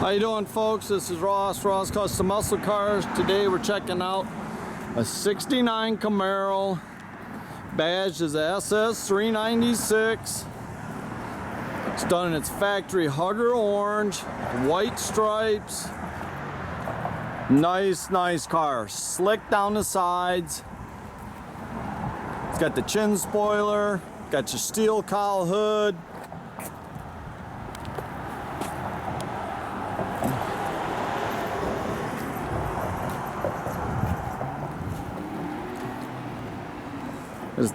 How you doing, folks? This is Ross Custom Muscle Cars. Today we're checking out a 69 Camaro. Badge is SS396. It's done in its factory hugger orange, white stripes. Nice car. Slick down the sides. It's got the chin spoiler, got your steel cowl hood. This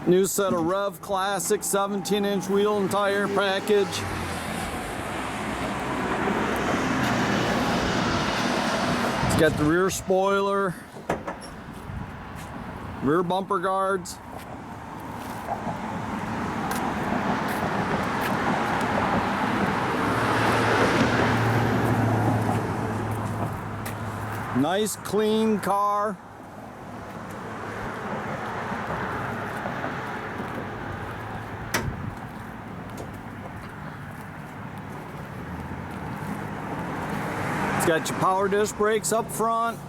new set of Rev Classic 17-inch wheel and tire package. It's got the rear spoiler, rear bumper guards. Nice clean car. It's got your power disc brakes up front.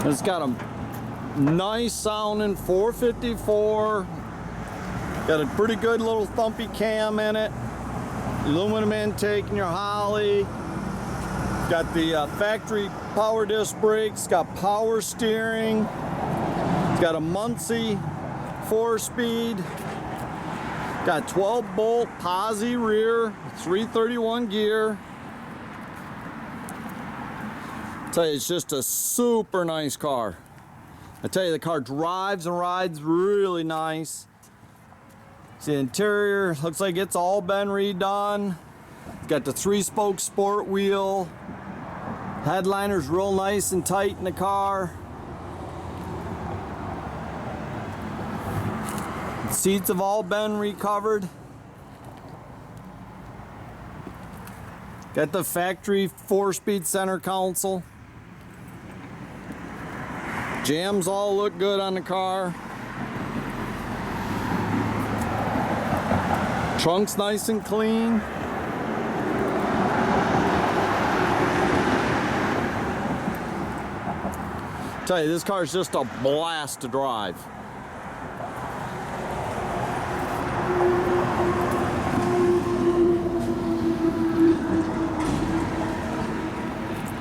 It's got a nice sounding 454. Got a pretty good little thumpy cam in it. Aluminum intake in your Holly. Got the factory power disc brakes. Got power steering. It's got a Muncie 4-speed. Got 12-bolt posi rear, 331 gear. I tell you, it's just a super nice car. I tell you, the car drives and rides really nice. The interior looks like it's all been redone. It's got the 3-spoke sport wheel. Headliner's real nice and tight in the car. Seats have all been recovered. Got the factory 4-speed center console. Jams all look good on the car. Trunk's nice and clean. Tell you, this car is just a blast to drive.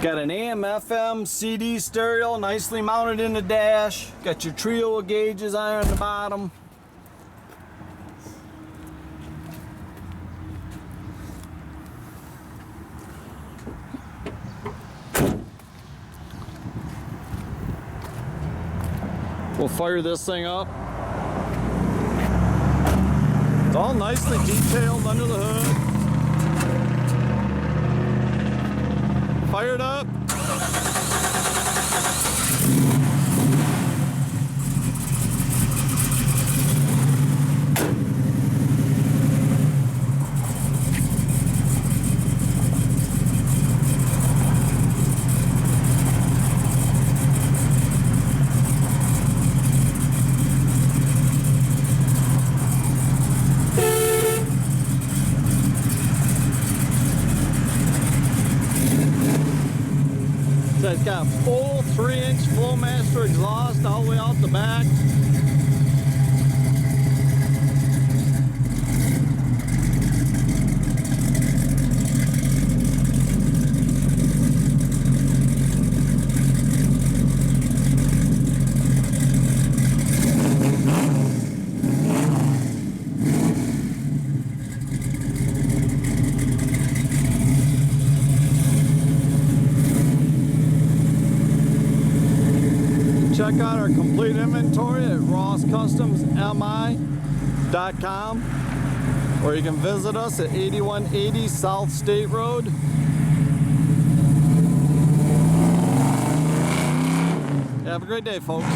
Got an AM/FM CD stereo nicely mounted in the dash. Got your trio of gauges on the bottom. We'll fire this thing up. It's all nicely detailed under the hood. Fired up. So it's got a full 3-inch Flowmaster exhaust all the way out the back. Check out our complete inventory at rosscustomsmi.com, or you can visit us at 8180 South State Road. Have a great day, folks.